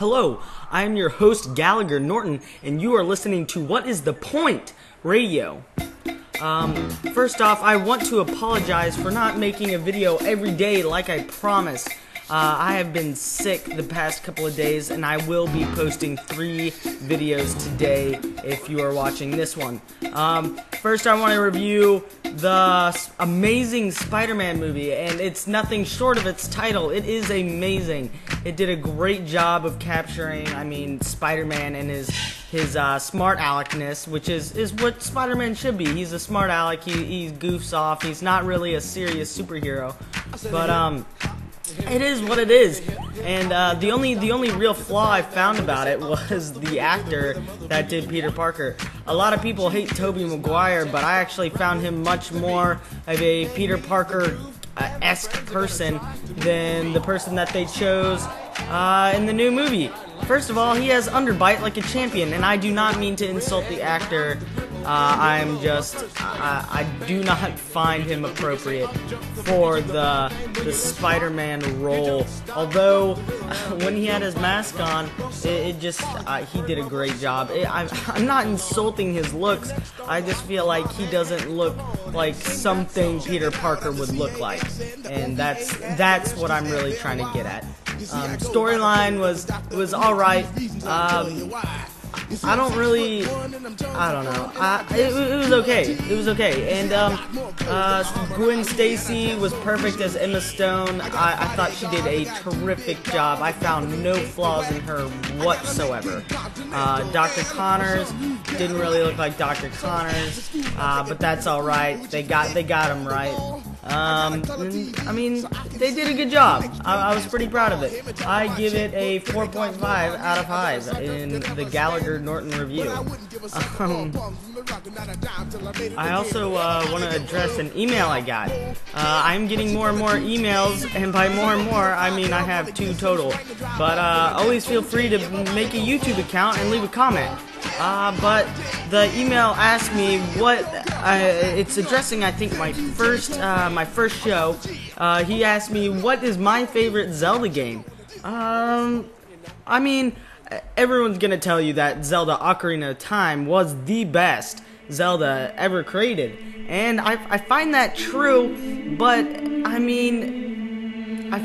Hello, I am your host Galigar Norton, and you are listening to What is the Point Radio. First off, I want to apologize for not making a video every day like I promised. I have been sick the past couple of days, and I will be posting 3 videos today if you are watching this one. First, I want to review the amazing Spider-Man movie, and it's nothing short of its title. It is amazing. It did a great job of capturing, Spider-Man and his smart aleckness, which is what Spider-Man should be. He's a smart aleck. He goofs off. He's not really a serious superhero, but it is what it is, and the only real flaw I found about it was the actor that did Peter Parker. A lot of people hate Tobey Maguire, but I actually found him much more of a Peter Parker-esque person than the person that they chose in the new movie. First of all, he has underbite like a champion, and I do not mean to insult the actor. I do not find him appropriate for the Spider-Man role. Although, when he had his mask on, he did a great job. I'm not insulting his looks. I just feel like he doesn't look like something Peter Parker would look like, and that's what I'm really trying to get at. Storyline was all right. I don't know. It was okay. It was okay. And Gwen Stacy was perfect as Emma Stone. I thought she did a terrific job. I found no flaws in her whatsoever. Dr. Connors didn't really look like Dr. Connors, but that's all right. They got him right. They did a good job. I was pretty proud of it. I give it a 4.5 out of 5 in the Galigar Norton review. I also want to address an email I got. I'm getting more and more emails, and by more and more, I mean I have 2 total. But always feel free to make a YouTube account and leave a comment. But the email asked me what it's addressing. I think my first show. He asked me what is my favorite Zelda game. Everyone's gonna tell you that Zelda Ocarina of Time was the best Zelda ever created, and I find that true. But I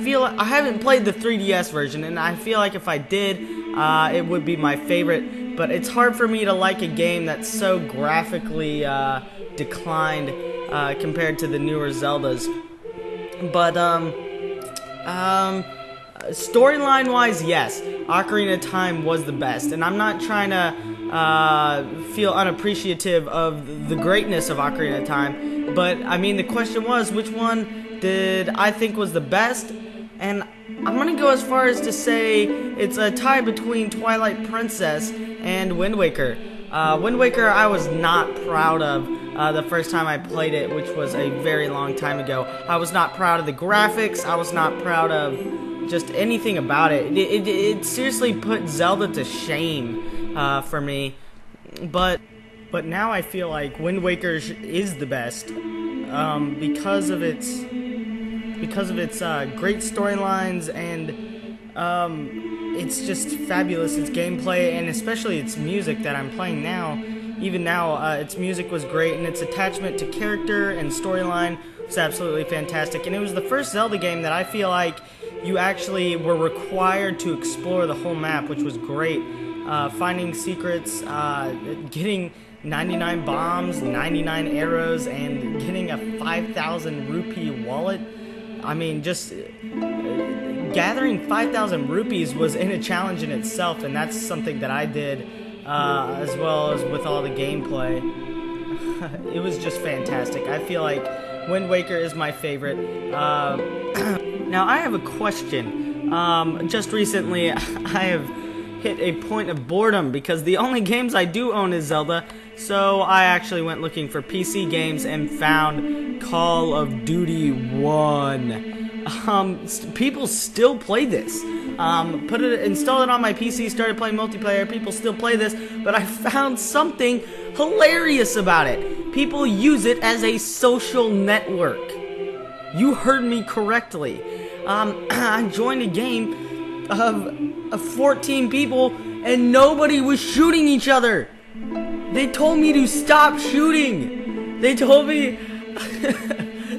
feel I haven't played the 3DS version, and I feel like if I did, it would be my favorite. But it's hard for me to like a game that's so graphically declined compared to the newer Zeldas. But storyline-wise, yes, Ocarina of Time was the best, and I'm not trying to feel unappreciative of the greatness of Ocarina of Time. But the question was, which one did I think was the best? And I'm gonna go as far as to say it's a tie between Twilight Princess and Wind Waker. Wind Waker I was not proud of the first time I played it, which was a very long time ago. I was not proud of the graphics. I was not proud of just anything about it. It seriously put Zelda to shame for me. But now I feel like Wind Waker is the best because of its great storylines, and it's just fabulous. Its gameplay, and especially its music that I'm playing now. Even now, its music was great, and its attachment to character and storyline was absolutely fantastic. And it was the first Zelda game that I feel like you actually were required to explore the whole map, which was great. Finding secrets, getting 99 bombs, 99 arrows, and getting a 5,000 rupee wallet. Just gathering 5,000 rupees was in a challenge in itself, and that's something that I did, as well as with all the gameplay. It was just fantastic. I feel like Wind Waker is my favorite. Now, I have a question. Just recently, I have hit a point of boredom because the only games I do own is Zelda, so I actually went looking for PC games and found Call of Duty 1. People still play this. Installed it on my PC, started playing multiplayer. People still play this, but I found something hilarious about it. People use it as a social network. You heard me correctly. I joined a game of 14 people, and nobody was shooting each other. They told me to stop shooting. They told me,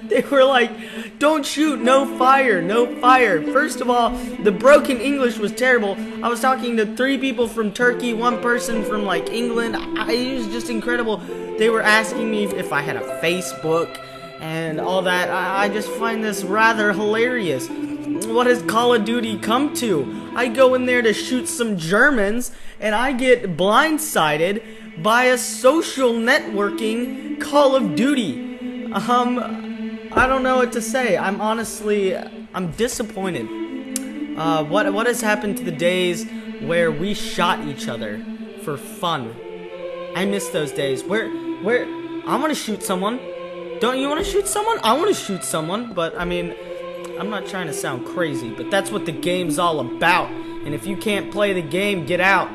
they were like, don't shoot, no fire, no fire. First of all, the broken English was terrible. I was talking to 3 people from Turkey, 1 person from like England. It was just incredible. They were asking me if I had a Facebook and all that. I just find this rather hilarious. What has Call of Duty come to? I go in there to shoot some Germans, and I get blindsided by a social networking Call of Duty. I don't know what to say. I'm disappointed. What has happened to the days where we shot each other for fun? I miss those days. Where I want to shoot someone. Don't you want to shoot someone? I want to shoot someone, but I mean, I'm not trying to sound crazy, but that's what the game's all about. And if you can't play the game, get out.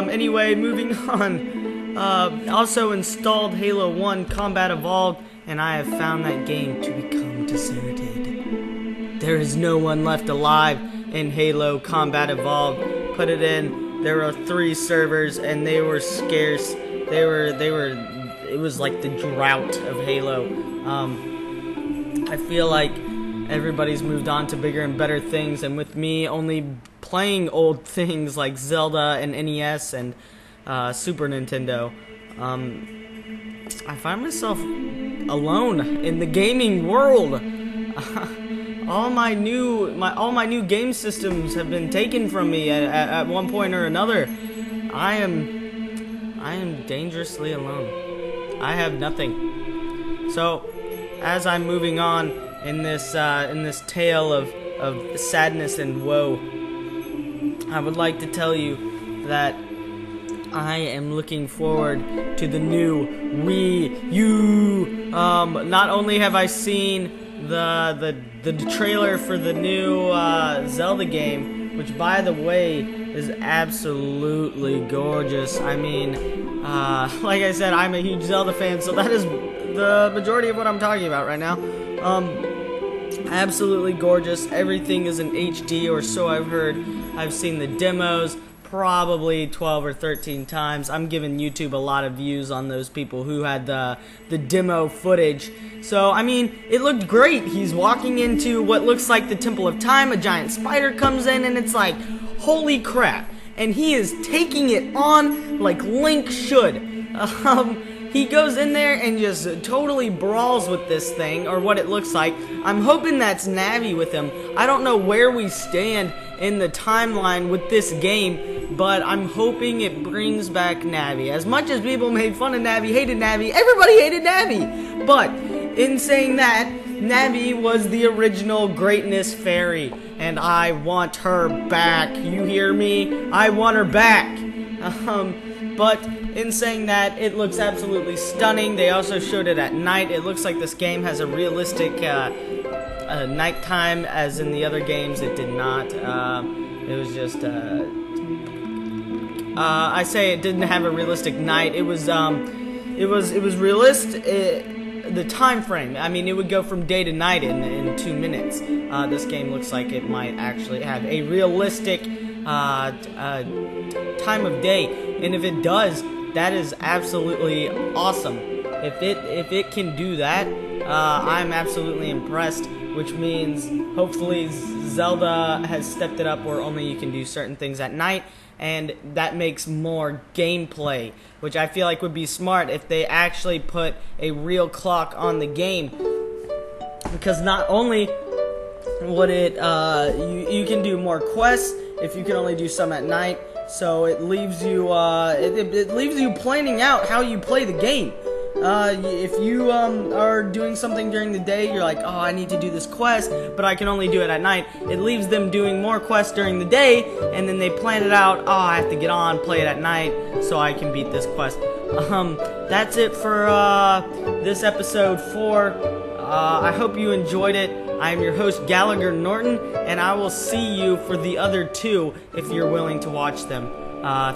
Anyway, moving on. Also installed Halo 1 Combat Evolved, and I have found that game to become deserted. There is no one left alive in Halo Combat Evolved. Put it in. There were 3 servers, and they were scarce. It was like the drought of Halo. I feel like everybody's moved on to bigger and better things, and with me only playing old things like Zelda and NES and Super Nintendo, I find myself alone in the gaming world. All my new game systems have been taken from me at one point or another. I am dangerously alone. I have nothing. So, as I'm moving on in this tale of sadness and woe, I would like to tell you that I am looking forward to the new Wii U. Not only have I seen the trailer for the new Zelda game, which by the way is absolutely gorgeous. I mean, like I said, I'm a huge Zelda fan, so that is the majority of what I'm talking about right now. Absolutely gorgeous. Everything is in HD, or so I've heard. I've seen the demos probably 12 or 13 times. I'm giving YouTube a lot of views on those people who had the demo footage. So, I mean, it looked great. He's walking into what looks like the Temple of Time. A giant spider comes in, and it's like, holy crap. And he is taking it on like Link should. He goes in there and just totally brawls with this thing, or what it looks like. I'm hoping that's Navi with him. I don't know where we stand in the timeline with this game, but I'm hoping it brings back Navi. As much as people made fun of Navi, hated Navi, everybody hated Navi. But in saying that, Navi was the original greatness fairy, and I want her back. You hear me? I want her back. But in saying that, it looks absolutely stunning. They also showed it at night. It looks like this game has a realistic nighttime, as in the other games it did not. It was just I say it didn't have a realistic night. It was realistic. The time frame. I mean, it would go from day to night in 2 minutes. This game looks like it might actually have a realistic time of day. And if it does, that is absolutely awesome. If it can do that, I'm absolutely impressed, which means hopefully Zelda has stepped it up where only you can do certain things at night, and that makes more gameplay, which I feel like would be smart if they actually put a real clock on the game, because not only would it you can do more quests if you can only do some at night. So it leaves you it leaves you planning out how you play the game. If you are doing something during the day, you're like, oh, I need to do this quest, but I can only do it at night. It leaves them doing more quests during the day, and then they plan it out. Oh, I have to get on, play it at night, so I can beat this quest. That's it for this episode 4. I hope you enjoyed it. I am your host, Galigar Norton, and I will see you for the other 2 if you're willing to watch them.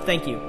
Thank you.